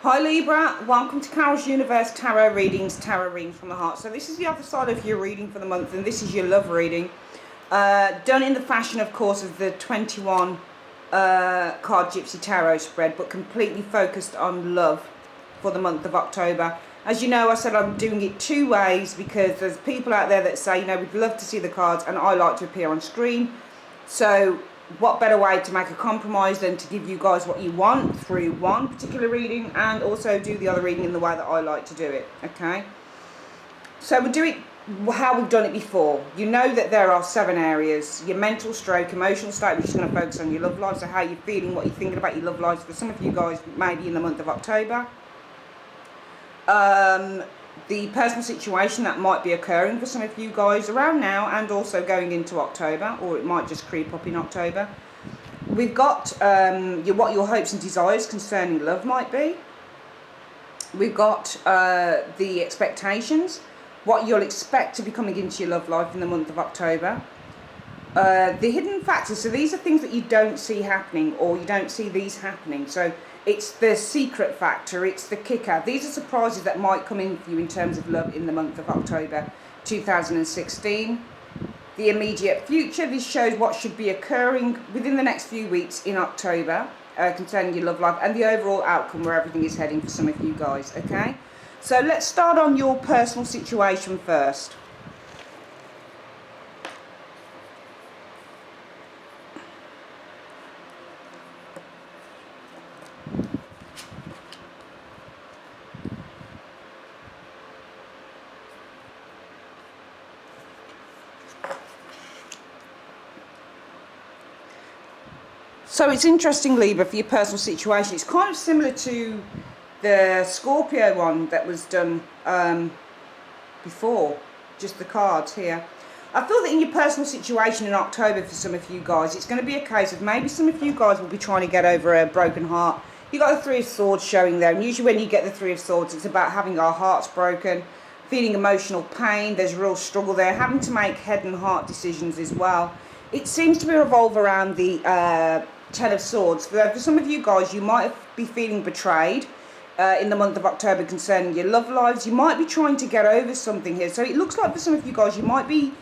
Hi Libra, welcome to Carol's Universe Tarot Readings from the Heart. So this is the other side of your reading for the month, and this is your love reading. Done in the fashion, of course, of the 21 card Gypsy Tarot spread, but completely focused on love for the month of October. As you know, I said I'm doing it two ways because there's people out there that say, you know, we'd love to see the cards and I like to appear on screen. So what better way to make a compromise than to give you guys what you want through one particular reading and also do the other reading in the way that I like to do it, okay? So we'll do it how we've done it before. You know that there are 7 areas: your mental stroke, emotional state, which is going to focus on your love life, so how you're feeling, what you're thinking about your love life for some of you guys maybe in the month of October. The personal situation that might be occurring for some of you guys around now and also going into October, or it might just creep up in October. We've got what your hopes and desires concerning love might be. We've got the expectations, what you'll expect to be coming into your love life in the month of October. The hidden factors, so these are things that you don't see happening, or you don't see these happening. So it's the secret factor, it's the kicker. These are surprises that might come in for you in terms of love in the month of October 2016. The immediate future, this shows what should be occurring within the next few weeks in October concerning your love life and the overall outcome where everything is heading for some of you guys, okay? So let's start on your personal situation first. So it's interesting, Libra, for your personal situation. It's kind of similar to the Scorpio one that was done before, just the cards here. I feel that in your personal situation in October for some of you guys, it's going to be a case of maybe some of you guys will be trying to get over a broken heart. You've got the Three of Swords showing there, and usually when you get the Three of Swords, it's about having our hearts broken, feeling emotional pain. There's a real struggle there, having to make head and heart decisions as well. It seems to be revolve around the Ten of Swords. For some of you guys, you might be feeling betrayed in the month of October concerning your love lives. You might be trying to get over something here. So it looks like for some of you guys, you might be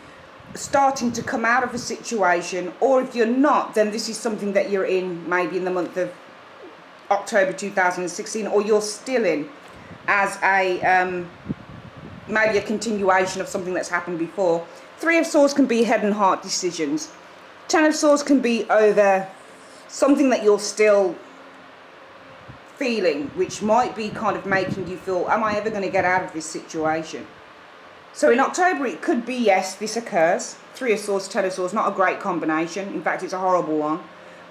starting to come out of a situation, or if you're not, then this is something that you're in maybe in the month of October 2016, or you're still in as a maybe a continuation of something that's happened before. Three of Swords can be head and heart decisions. Ten of Swords can be over something that you're still feeling, which might be kind of making you feel, am I ever going to get out of this situation? So in October, it could be, yes, this occurs. Three of Swords, Ten of Swords, not a great combination. In fact, it's a horrible one.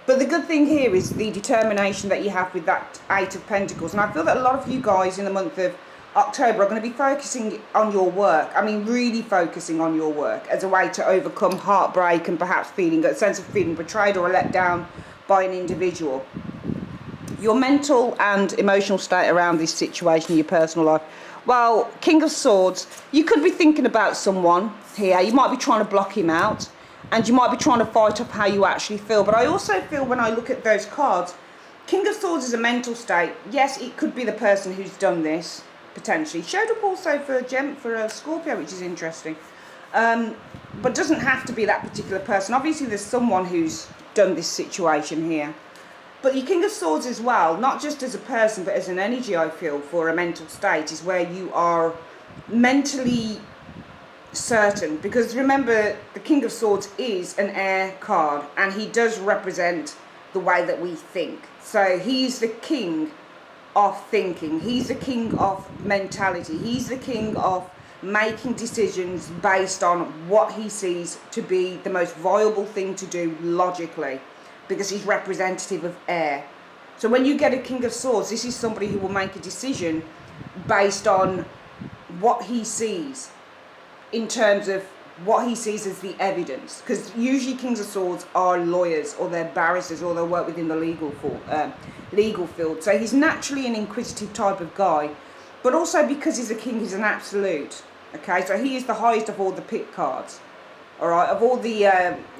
But the good thing here is the determination that you have with that Eight of Pentacles. And I feel that a lot of you guys in the month of October are going to be focusing on your work. I mean, really focusing on your work as a way to overcome heartbreak and perhaps feeling a sense of feeling betrayed or let down by an individual. Your mental and emotional state around this situation in your personal life. Well, King of Swords, you could be thinking about someone here. You might be trying to block him out, and you might be trying to fight up how you actually feel. But I also feel when I look at those cards, King of Swords is a mental state. Yes, it could be the person who's done this, potentially. Showed up also for a Scorpio, which is interesting. But doesn't have to be that particular person. Obviously, there's someone who's done this situation here. But your King of Swords as well, not just as a person, but as an energy, I feel, for a mental state, is where you are mentally certain. Because remember, the King of Swords is an air card, and he does represent the way that we think. So he's the king of thinking. He's the king of mentality. He's the king of making decisions based on what he sees to be the most viable thing to do logically, because he's representative of air. So when you get a King of Swords, this is somebody who will make a decision based on what he sees, in terms of what he sees as the evidence. Because usually Kings of Swords are lawyers, or they're barristers, or they work within the legal field. So he's naturally an inquisitive type of guy, but also because he's a king, he's an absolute. Okay, so he is the highest of all the pit cards. All right, of all the,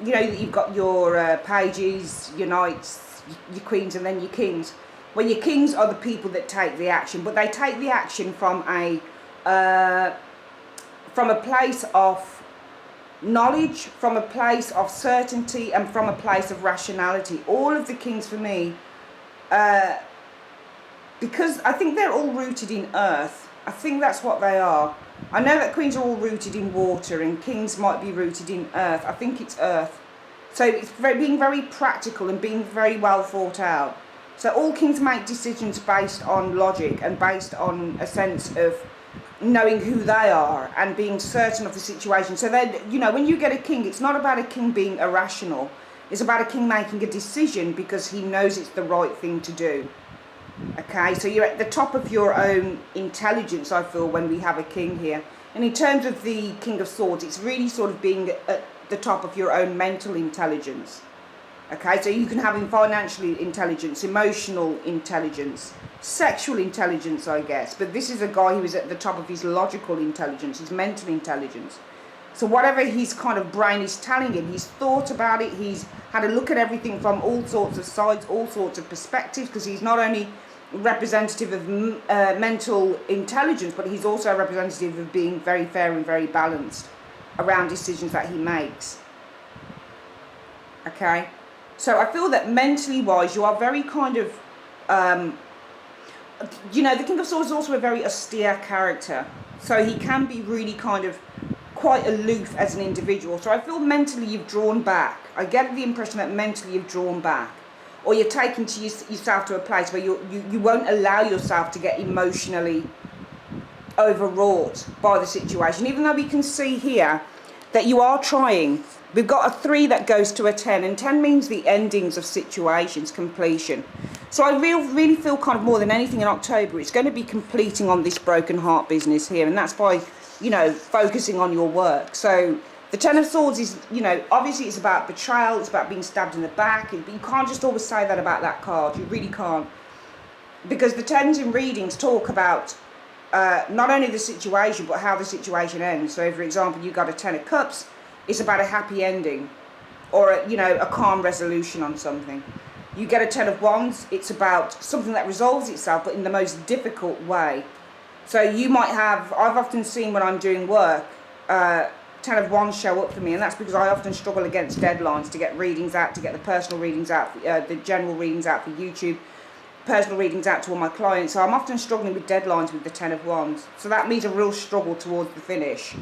you know, you've got your pages, your knights, your queens, and then your kings. Well, your kings are the people that take the action, but they take the action from a place of knowledge, from a place of certainty, and from a place of rationality. All of the kings for me, because I think they're all rooted in earth. I think that's what they are. I know that queens are all rooted in water and kings might be rooted in earth. I think it's earth. So it's being very practical and being very well thought out. So all kings make decisions based on logic and based on a sense of knowing who they are and being certain of the situation. So then, you know, when you get a king, it's not about a king being irrational. It's about a king making a decision because he knows it's the right thing to do. Okay, so you're at the top of your own intelligence, I feel, when we have a king here. And in terms of the King of Swords, it's really sort of being at the top of your own mental intelligence. Okay, so you can have financial intelligence, emotional intelligence, sexual intelligence, I guess. But this is a guy who is at the top of his logical intelligence, his mental intelligence. So whatever his kind of brain is telling him, he's thought about it, he's had a look at everything from all sorts of sides, all sorts of perspectives, because he's not only representative of mental intelligence, but he's also representative of being very fair and very balanced around decisions that he makes. Okay, so I feel that mentally wise, you are very kind of, you know, the King of Swords is also a very austere character, so he can be really kind of quite aloof as an individual. So I feel mentally you've drawn back. I get the impression that mentally you've drawn back, or you're taking to yourself to a place where you won't allow yourself to get emotionally overwrought by the situation, even though we can see here that you are trying. We've got a 3 that goes to a 10, and 10 means the endings of situations, completion. So I really feel kind of more than anything in October, it's going to be completing on this broken heart business here, and that's by, you know, focusing on your work. So the 10 of Swords is, you know, obviously it's about betrayal, it's about being stabbed in the back, but you can't just always say that about that card, you really can't. Because the 10s in readings talk about not only the situation, but how the situation ends. So for example, you got a 10 of Cups, it's about a happy ending, or you know, a calm resolution on something. You get a 10 of Wands, it's about something that resolves itself, but in the most difficult way. So you might have, I've often seen when I'm doing work, 10 of Wands show up for me, and that's because I often struggle against deadlines to get readings out, to get the personal readings out, the general readings out for YouTube, personal readings out to all my clients. So I'm often struggling with deadlines with the 10 of Wands. So that means a real struggle towards the finish.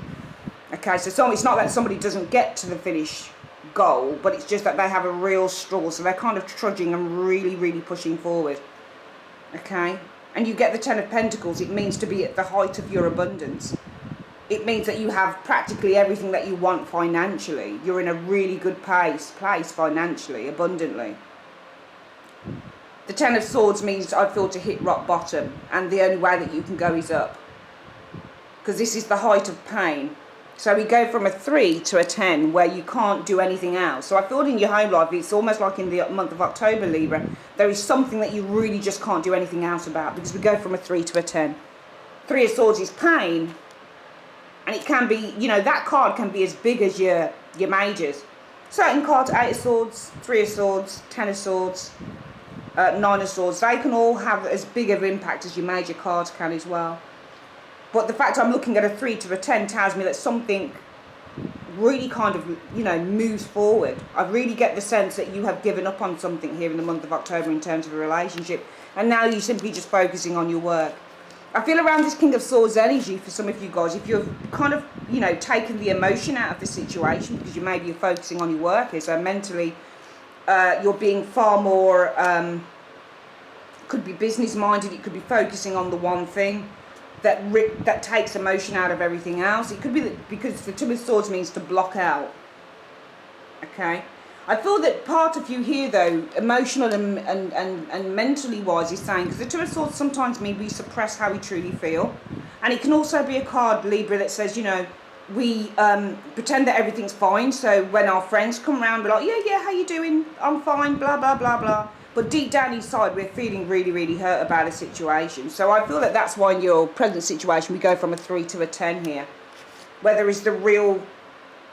Okay, so it's not that somebody doesn't get to the finish goal, but it's just that they have a real struggle. So they're kind of trudging and really pushing forward. Okay, and you get the 10 of Pentacles. It means to be at the height of your abundance. It means that you have practically everything that you want financially. You're in a really good place financially, abundantly. The 10 of Swords means, I feel, to hit rock bottom, and the only way that you can go is up, because this is the height of pain. So we go from a 3 to a 10 where you can't do anything else. So I feel in your home life, it's almost like in the month of October, Libra, there is something that you really just can't do anything else about, because we go from a 3 to a 10. 3 of Swords is pain, and it can be, you know, that card can be as big as your majors. Certain cards, 8 of Swords, 3 of Swords, 10 of Swords, 9 of Swords, they can all have as big of impact as your major cards can as well. But the fact I'm looking at a 3 to a 10 tells me that something really kind of, you know, moves forward. I really get the sense that you have given up on something here in the month of October in terms of a relationship, and now you're simply just focusing on your work. I feel around this King of Swords energy for some of you guys, if you've kind of, you know, taken the emotion out of the situation because you maybe you're focusing on your work here, so mentally you're being far more, could be business minded, it could be focusing on the one thing that takes emotion out of everything else. It could be that because the 2 of Swords means to block out. Okay, I feel that part of you here though, emotional and mentally wise, is saying, because the 2 of Swords sometimes mean we suppress how we truly feel, and it can also be a card, Libra, that says, you know, we pretend that everything's fine, so when our friends come around we're like, yeah, how you doing, I'm fine, blah blah blah blah, but deep down inside we're feeling really hurt about a situation. So I feel that that's why in your present situation we go from a 3 to a 10 here, where there is the real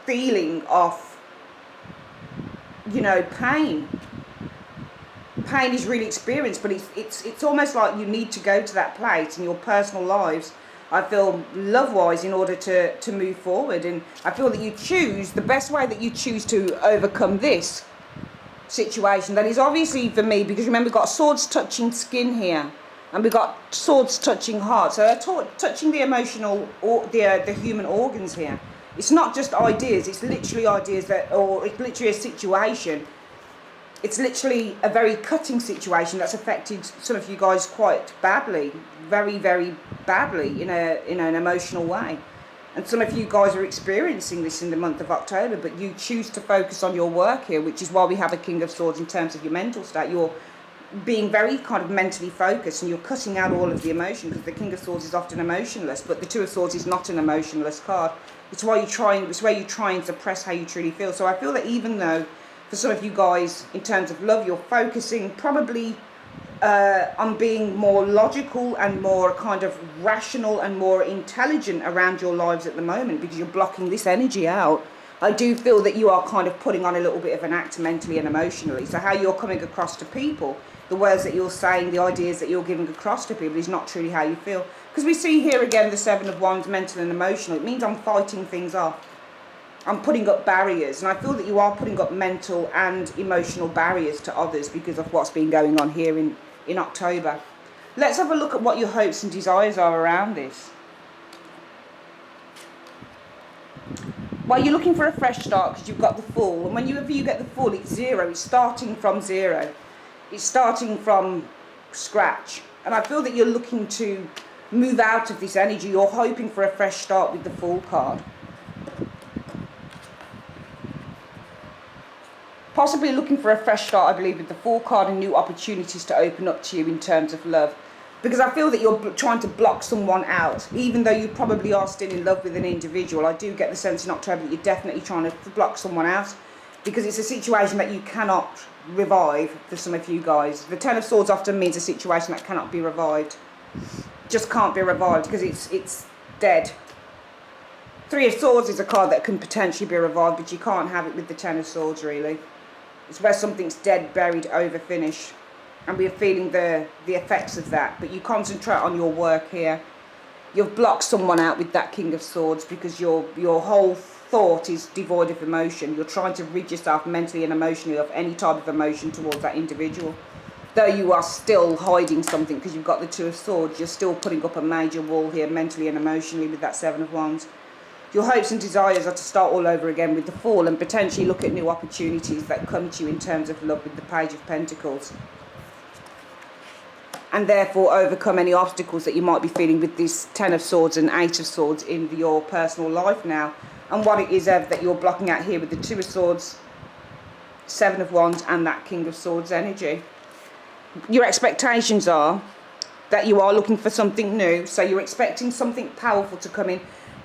feeling of, you know, pain. pain is really experienced, but it's almost like you need to go to that place in your personal lives, I feel, love-wise, in order to move forward. And I feel that you choose, the best way that you choose to overcome this situation, that is obviously for me, because remember we've got swords touching skin here, and we've got swords touching heart, so they're touching the emotional, or the human organs here. It's not just ideas, it's literally ideas that, or it's literally a situation. It's literally a very cutting situation that's affected some of you guys quite badly, very, very badly in an emotional way. And some of you guys are experiencing this in the month of October, but you choose to focus on your work here, which is why we have a King of Swords in terms of your mental state. You're being very kind of mentally focused, and you're cutting out all of the emotion, because the King of Swords is often emotionless, but the Two of Swords is not an emotionless card. It's why it's where you try and suppress how you truly feel. So I feel that even though for some of you guys, in terms of love, you're focusing probably on being more logical and more kind of rational and more intelligent around your lives at the moment, because you're blocking this energy out. I do feel that you are kind of putting on a little bit of an act mentally and emotionally. So how you're coming across to people, the words that you're saying, the ideas that you're giving across to people is not truly how you feel. Because we see here again the Seven of Wands, mental and emotional. It means I'm fighting things off. I'm putting up barriers, and I feel that you are putting up mental and emotional barriers to others because of what's been going on here in October. Let's have a look at what your hopes and desires are around this. Well, you're looking for a fresh start because you've got the Fool, and whenever you get the Fool, it's zero. It's starting from zero. It's starting from scratch. And I feel that you're looking to move out of this energy. You're hoping for a fresh start with the Fool card. Possibly looking for a fresh start, I believe, with the Fool card, and new opportunities to open up to you in terms of love. Because I feel that you're trying to block someone out, even though you probably are still in love with an individual. I do get the sense in October that you're definitely trying to block someone out, because it's a situation that you cannot revive for some of you guys. The Ten of Swords often means a situation that cannot be revived. Just can't be revived because it's dead. Three of Swords is a card that can potentially be revived, but you can't have it with the Ten of Swords, really. It's where something's dead, buried, over, finished. And we're feeling the effects of that. But you concentrate on your work here. You've blocked someone out with that King of Swords because your whole thought is devoid of emotion. You're trying to rid yourself mentally and emotionally of any type of emotion towards that individual. Though you are still hiding something because you've got the Two of Swords, you're still putting up a major wall here mentally and emotionally with that Seven of Wands. Your hopes and desires are to start all over again with the Fool, and potentially look at new opportunities that come to you in terms of love with the Page of Pentacles. And therefore overcome any obstacles that you might be feeling with this Ten of Swords and Eight of Swords in your personal life now. And what it is that you're blocking out here with the Two of Swords, Seven of Wands, and that King of Swords energy. Your expectations are that you are looking for something new. So you're expecting something powerful to come in.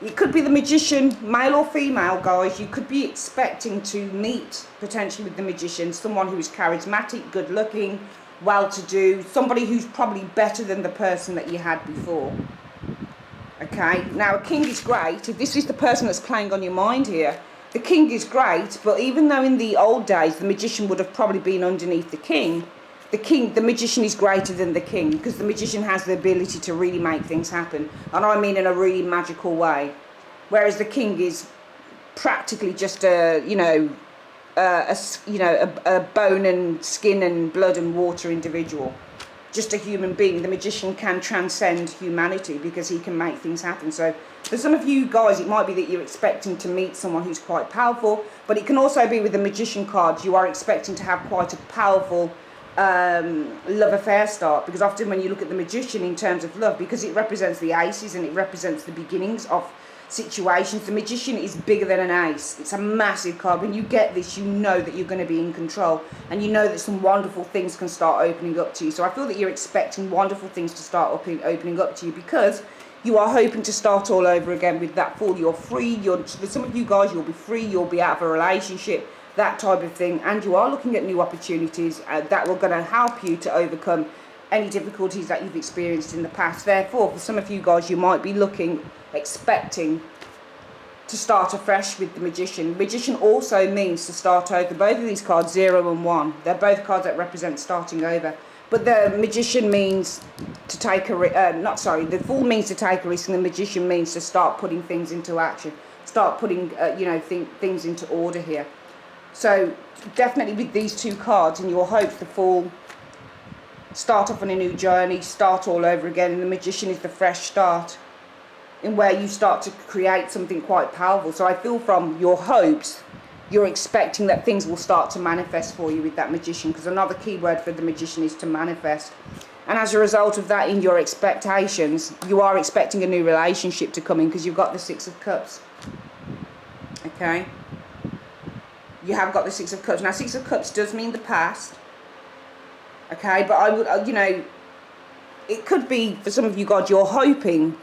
It could be the Magician, male or female, guys. You could be expecting to meet, potentially, with the Magician, someone who is charismatic, good-looking, well-to-do, somebody who's probably better than the person that you had before. Okay, now a king is great. If this is the person that's playing on your mind here, the king is great, but even though in the old days the Magician would have probably been underneath the Magician is greater than the king, because the Magician has the ability to really make things happen, and I mean in a really magical way, whereas the king is practically just a bone and skin and blood and water individual, just a human being. The Magician can transcend humanity because he can make things happen. So for some of you guys, it might be that you're expecting to meet someone who's quite powerful, but it can also be with the Magician cards, you are expecting to have quite a powerful love affair start, because often when you look at the Magician in terms of love, because it represents the aces and it represents the beginnings of situations, the Magician is bigger than an ace. It's a massive card. When you get this, you know that you're going to be in control, and you know that some wonderful things can start opening up to you. So I feel that you're expecting wonderful things to start opening up to you, because you are hoping to start all over again with that Fool. You're free. For some of you guys, you'll be free. You'll be out of a relationship, that type of thing, and you are looking at new opportunities that are going to help you to overcome any difficulties that you've experienced in the past. Therefore, for some of you guys, you might be expecting to start afresh with the Magician. Magician also means to start over. Both of these cards, 0 and 1, they're both cards that represent starting over. But the Magician means to take a the Fool means to take a risk, and the Magician means to start putting things into action, start putting things into order here. So definitely with these two cards in your hopes, the Fool, start off on a new journey, start all over again, and the Magician is the fresh start, in where you start to create something quite powerful. So I feel from your hopes, you're expecting that things will start to manifest for you with that Magician, because another key word for the Magician is to manifest. And as a result of that, in your expectations, you are expecting a new relationship to come in, because you've got the 6 of Cups. Okay? You have got the 6 of Cups. Now, 6 of Cups does mean the past. Okay? But I would, it could be, for some of you guys, you're hoping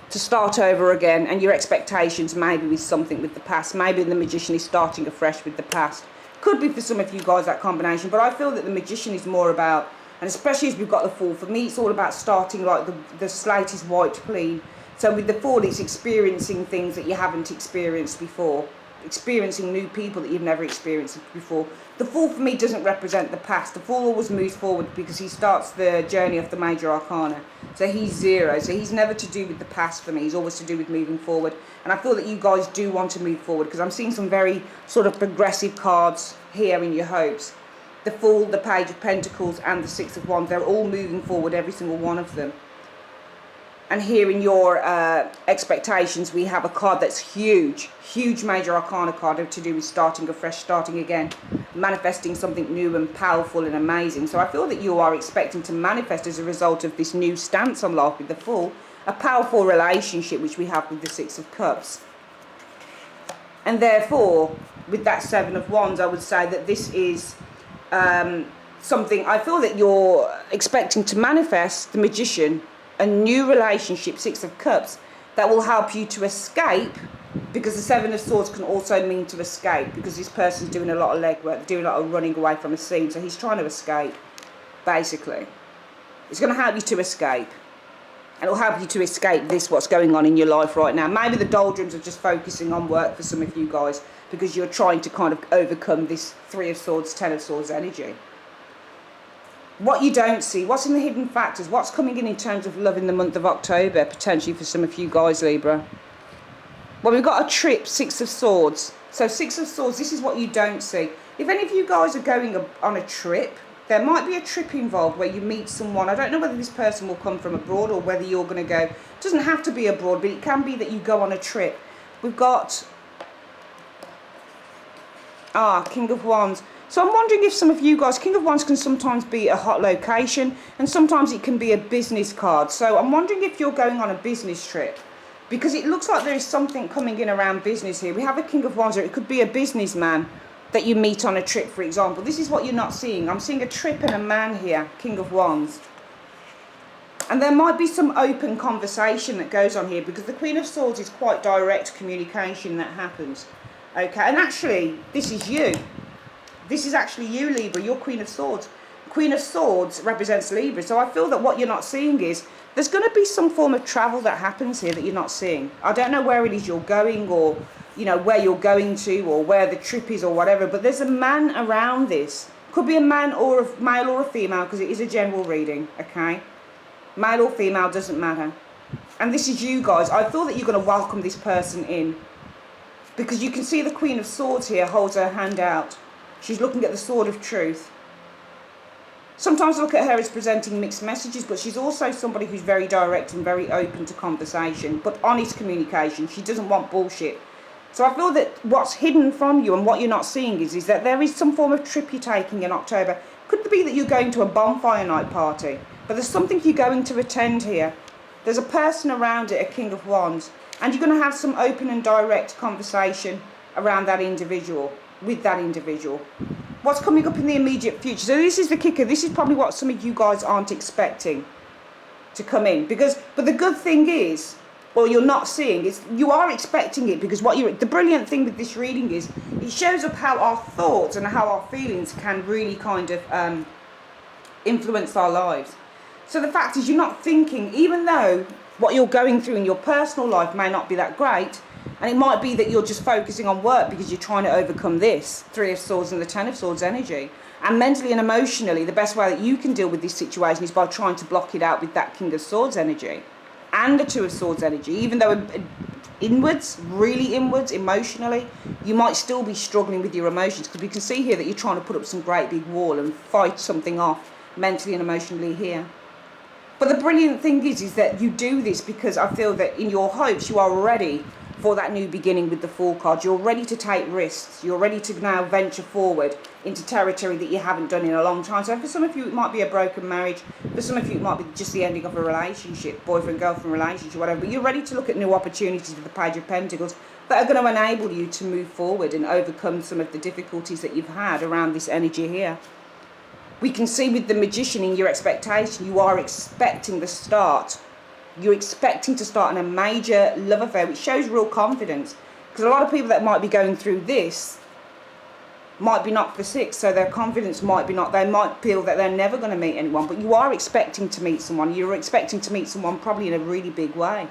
to start over again, and your expectations maybe with something with the past. Maybe the Magician is starting afresh with the past. Could be for some of you guys that combination, but I feel that the Magician is more about, and especially as we've got the Fool, for me it's all about starting like the slate is wiped clean. So with the Fool, it's experiencing things that you haven't experienced before, experiencing new people that you've never experienced before. The Fool for me doesn't represent the past. The Fool always moves forward because he starts the journey of the major arcana. So he's 0. So he's never to do with the past for me. He's always to do with moving forward. And I feel that you guys do want to move forward, because I'm seeing some very sort of progressive cards here in your hopes. The Fool, the Page of Pentacles, and the 6 of Wands, they're all moving forward, every single one of them. And here in your expectations, we have a card that's huge, huge major arcana card to do with starting afresh, starting again, manifesting something new and powerful and amazing. So I feel that you are expecting to manifest, as a result of this new stance on life with the Fool, a powerful relationship, which we have with the 6 of Cups. And therefore, with that 7 of Wands, I would say that this is something, I feel that you're expecting to manifest, the Magician, a new relationship, 6 of Cups, that will help you to escape, because the 7 of Swords can also mean to escape, because this person's doing a lot of legwork, doing a lot of running away from a scene, so he's trying to escape, basically. It's going to help you to escape, and it'll help you to escape what's going on in your life right now. Maybe the doldrums are just focusing on work for some of you guys, because you're trying to kind of overcome this 3 of Swords, 10 of Swords energy. What you don't see, what's in the hidden factors, what's coming in terms of love in the month of October, potentially for some of you guys, Libra. Well, we've got a trip, 6 of Swords. So 6 of Swords, this is what you don't see. If any of you guys are going on a trip, there might be a trip involved where you meet someone. I don't know whether this person will come from abroad or whether you're going to go. It doesn't have to be abroad, but it can be that you go on a trip. We've got King of Wands. So I'm wondering if some of you guys, King of Wands can sometimes be a hot location, and sometimes it can be a business card. So I'm wondering if you're going on a business trip, because it looks like there is something coming in around business here. We have a King of Wands, or it could be a businessman that you meet on a trip, for example. This is what you're not seeing. I'm seeing a trip and a man here, King of Wands. And there might be some open conversation that goes on here, because the Queen of Swords is quite direct communication that happens. Okay, and actually, this is you. This is actually you, Libra. You're Queen of Swords. Queen of Swords represents Libra. So I feel that what you're not seeing is there's going to be some form of travel that happens here that you're not seeing. I don't know where it is you're going, or where you're going to, or where the trip is, or whatever. But there's a man around this. Could be a man or a male or a female, because it is a general reading. Okay, male or female doesn't matter. And this is you guys. I feel that you're going to welcome this person in, because you can see the Queen of Swords here holds her hand out. She's looking at the Sword of Truth. Sometimes I look at her as presenting mixed messages, but she's also somebody who's very direct and very open to conversation, but honest communication. She doesn't want bullshit. So I feel that what's hidden from you and what you're not seeing is that there is some form of trip you're taking in October. Could be that you're going to a bonfire night party, but there's something you're going to attend here. There's a person around it, a King of Wands, and you're going to have some open and direct conversation around that individual, with that individual. What's coming up in the immediate future? So this is the kicker. This is probably what some of you guys aren't expecting to come in, but the good thing is, well, you're not seeing, is you are expecting it, because the brilliant thing with this reading is it shows up how our thoughts and how our feelings can really kind of influence our lives. So the fact is, you're not thinking, even though what you're going through in your personal life may not be that great, And it might be that you're just focusing on work because you're trying to overcome this Three of Swords and the Ten of Swords energy. And mentally and emotionally, the best way that you can deal with this situation is by trying to block it out with that King of Swords energy and the Two of Swords energy. Even though inwards, really inwards, emotionally, you might still be struggling with your emotions, because we can see here that you're trying to put up some great big wall and fight something off mentally and emotionally here. But the brilliant thing is that you do this because I feel that in your hopes you are ready for that new beginning with the Fool card. You're ready to take risks. You're ready to now venture forward into territory that you haven't done in a long time. So for some of you it might be a broken marriage. For some of you it might be just the ending of a relationship, boyfriend-girlfriend relationship, whatever. But you're ready to look at new opportunities with the Page of Pentacles that are going to enable you to move forward and overcome some of the difficulties that you've had around this energy here. We can see with the Magician in your expectation, you are expecting the start. You're expecting to start in a major love affair, which shows real confidence. Because a lot of people that might be going through this might be knocked for six, so their confidence might be not. They might feel that they're never going to meet anyone, but you are expecting to meet someone. You're expecting to meet someone probably in a really big way.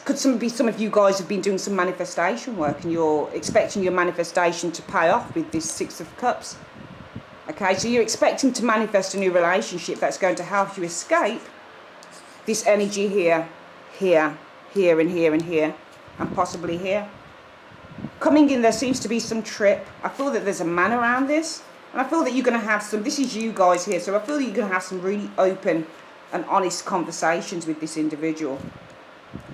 Could some of you guys have been doing some manifestation work and you're expecting your manifestation to pay off with this Six of Cups. Okay, so you're expecting to manifest a new relationship that's going to help you escape this energy here, here, here, and here, and here, and possibly here. Coming in, there seems to be some trip. I feel that there's a man around this, and I feel that you're going to have some, this is you guys here, so I feel that you're going to have some really open and honest conversations with this individual.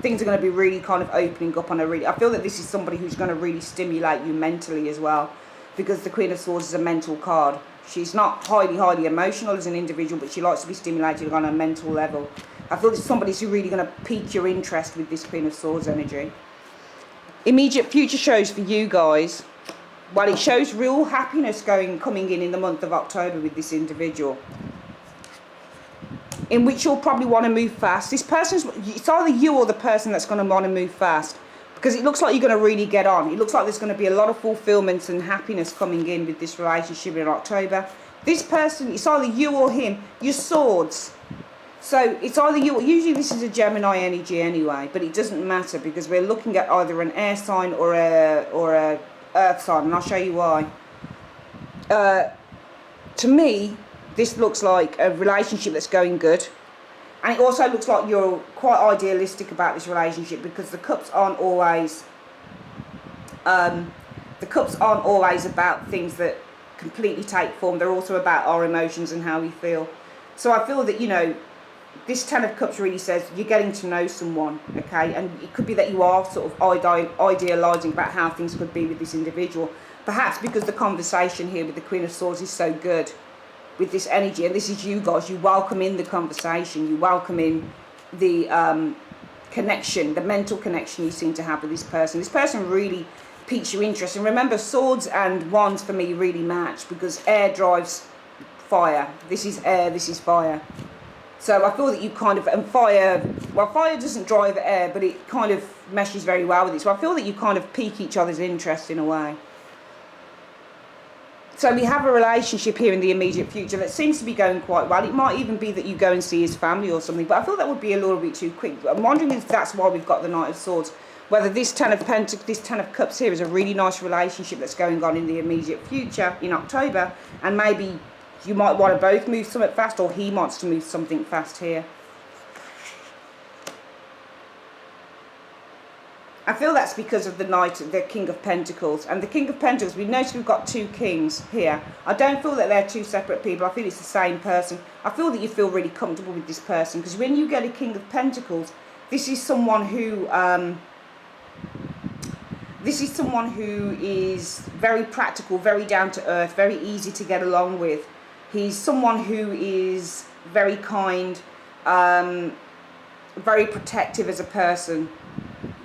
Things are going to be really kind of opening up on a really, I feel that this is somebody who's going to really stimulate you mentally as well, because the Queen of Swords is a mental card. She's not highly emotional as an individual, but she likes to be stimulated on a mental level. I feel there's somebody who's really going to pique your interest with this Queen of Swords energy. Immediate future shows for you guys. Well, it shows real happiness coming in the month of October with this individual, in which you'll probably want to move fast. This person's, it's either you or the person that's going to want to move fast, because it looks like you're going to really get on. It looks like there's going to be a lot of fulfillment and happiness coming in with this relationship in October. This person, it's either you or him. Your swords. So it's either you, usually this is a Gemini energy anyway, but it doesn't matter because we're looking at either an air sign or a earth sign, and I'll show you why. To me, this looks like a relationship that's going good. And it also looks like you're quite idealistic about this relationship, because the cups aren't always about things that completely take form. They're also about our emotions and how we feel. So I feel that, you know, this Ten of Cups really says you're getting to know someone, okay? And it could be that you are sort of idealising about how things could be with this individual. Perhaps because the conversation here with the Queen of Swords is so good with this energy, and this is you guys, you welcome in the conversation, you welcome in the connection, the mental connection you seem to have with this person. This person really piques your interest. And remember, swords and wands for me really match, because air drives fire. This is air, this is fire. So I feel that you kind of, and fire, well, fire doesn't drive air, but it kind of meshes very well with it. So I feel that you kind of pique each other's interest in a way. So we have a relationship here in the immediate future that seems to be going quite well. It might even be that you go and see his family or something, but I feel that would be a little bit too quick. I'm wondering if that's why we've got the Knight of Swords. Whether this Ten of Pentacles, this Ten of Cups here is a really nice relationship that's going on in the immediate future in October, and maybe you might want to both move something fast, or he wants to move something fast here. I feel that's because of the King of Pentacles. And the King of Pentacles, we notice we've got two kings here. I don't feel that they're two separate people. I feel it's the same person. I feel that you feel really comfortable with this person, because when you get a King of Pentacles, this is someone who is very practical, very down to earth, very easy to get along with. He's someone who is very kind, very protective as a person.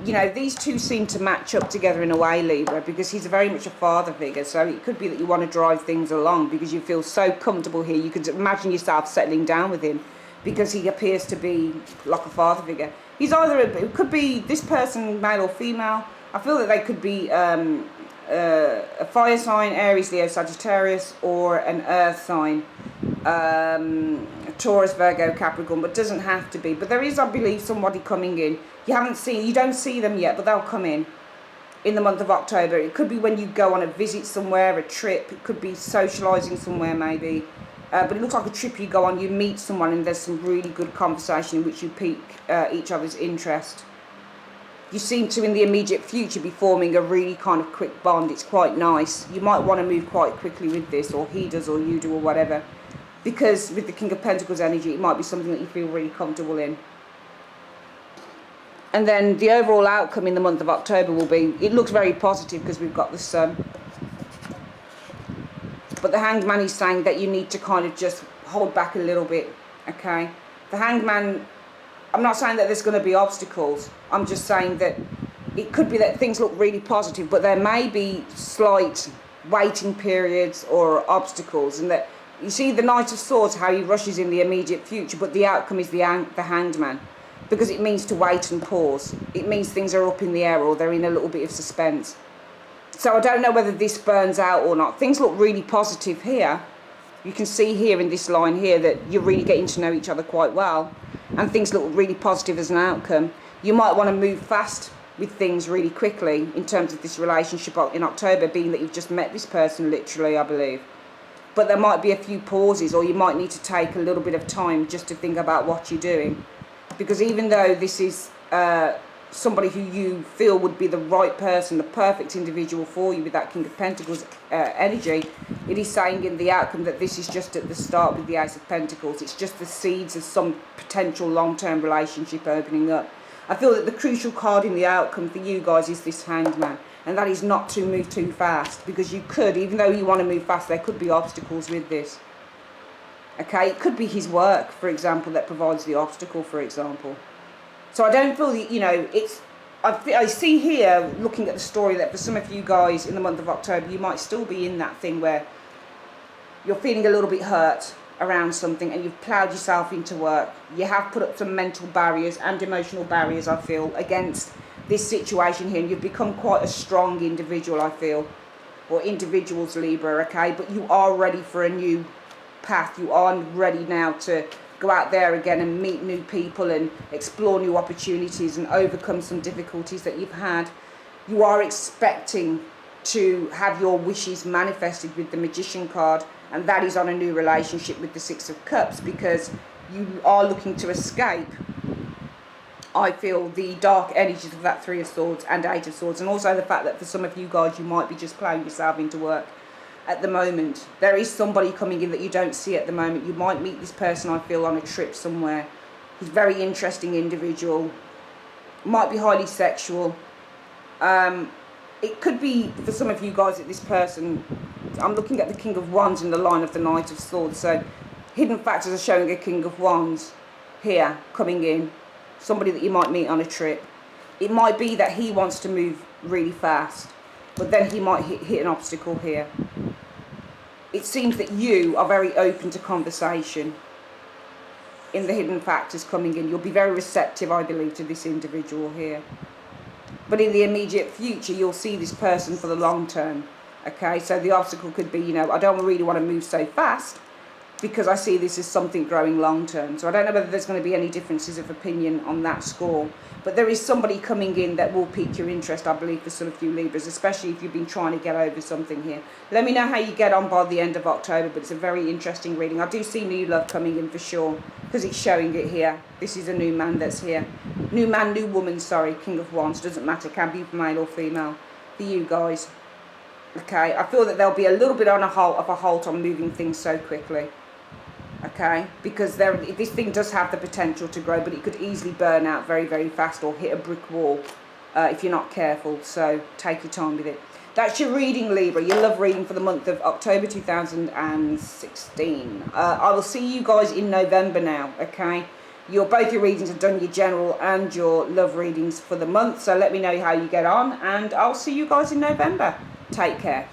You know, these two seem to match up together in a way, Libra, because he's very much a father figure. So it could be that you want to drive things along because you feel so comfortable here. You could imagine yourself settling down with him because he appears to be like a father figure. He's either, it could be this person, male or female. I feel that they could be a fire sign, Aries, Leo, Sagittarius, or an earth sign. Taurus, Virgo, Capricorn, but doesn't have to be. But there is, I believe, somebody coming in. You don't see them yet, but they'll come in the month of October. It could be when you go on a visit somewhere, a trip. It could be socialising somewhere maybe. But it looks like a trip you go on, you meet someone and there's some really good conversation in which you pique each other's interest. You seem to, in the immediate future, be forming a really kind of quick bond. It's quite nice. You might want to move quite quickly with this, or he does, or you do, or whatever. Because with the King of Pentacles energy, it might be something that you feel really comfortable in. And then the overall outcome in the month of October will be, it looks very positive because we've got the Sun. But the Hanged Man is saying that you need to kind of just hold back a little bit, okay? The Hanged Man, I'm not saying that there's going to be obstacles. I'm just saying that it could be that things look really positive, but there may be slight waiting periods or obstacles. And that, you see the Knight of Swords, how he rushes in the immediate future, but the outcome is the Hanged Man. Because it means to wait and pause. It means things are up in the air or they're in a little bit of suspense. So I don't know whether this burns out or not. Things look really positive here. You can see here in this line here that you're really getting to know each other quite well. And things look really positive as an outcome. You might want to move fast with things really quickly in terms of this relationship in October, being that you've just met this person literally, I believe. But there might be a few pauses, or you might need to take a little bit of time just to think about what you're doing. Because even though this is somebody who you feel would be the right person, the perfect individual for you with that King of Pentacles energy, it is saying in the outcome that this is just at the start with the Ace of Pentacles. It's just the seeds of some potential long-term relationship opening up. I feel that the crucial card in the outcome for you guys is this Hanged Man. And that is not to move too fast. Because you could, even though you want to move fast, there could be obstacles with this. Okay, it could be his work, for example, that provides the obstacle, for example. So I don't feel that, you know, it's... I see here, looking at the story, that for some of you guys in the month of October, you might still be in that thing where you're feeling a little bit hurt around something and you've ploughed yourself into work. You have put up some mental barriers and emotional barriers, I feel, against this situation here. And you've become quite a strong individual, I feel. Or individuals, Libra, okay? But you are ready for a new path. You are ready now to go out there again and meet new people and explore new opportunities and overcome some difficulties that you've had. You are expecting to have your wishes manifested with the Magician card, and that is on a new relationship with the Six of Cups, because you are looking to escape, I feel, the dark energies of that Three of Swords and Eight of Swords, and also the fact that for some of you guys you might be just ploughing yourself into work at the moment. There is somebody coming in that you don't see at the moment. You might meet this person, I feel, on a trip somewhere. He's a very interesting individual. Might be highly sexual. It could be, for some of you guys, that this person... I'm looking at the King of Wands in the line of the Knight of Swords. So hidden factors are showing a King of Wands here coming in. Somebody that you might meet on a trip. It might be that he wants to move really fast, but then he might hit an obstacle here. It seems that you are very open to conversation in the hidden factors coming in. You'll be very receptive, I believe, to this individual here. But in the immediate future, you'll see this person for the long term. Okay, so the obstacle could be, you know, I don't really want to move so fast because I see this as something growing long term. So I don't know whether there's going to be any differences of opinion on that score. But there is somebody coming in that will pique your interest, I believe, for some of you Libras, especially if you've been trying to get over something here. Let me know how you get on by the end of October, but it's a very interesting reading. I do see new love coming in for sure, because it's showing it here. This is a new man that's here. New man, new woman, sorry, King of Wands, doesn't matter, can be male or female, for you guys. Okay, I feel that there'll be a little bit on a halt on moving things so quickly. Okay, because this thing does have the potential to grow, but it could easily burn out very, very fast or hit a brick wall if you're not careful. So take your time with it. That's your reading, Libra. Your love reading for the month of October 2016. I will see you guys in November now, okay? Both your readings are done, your general and your love readings for the month. So let me know how you get on, and I'll see you guys in November. Take care.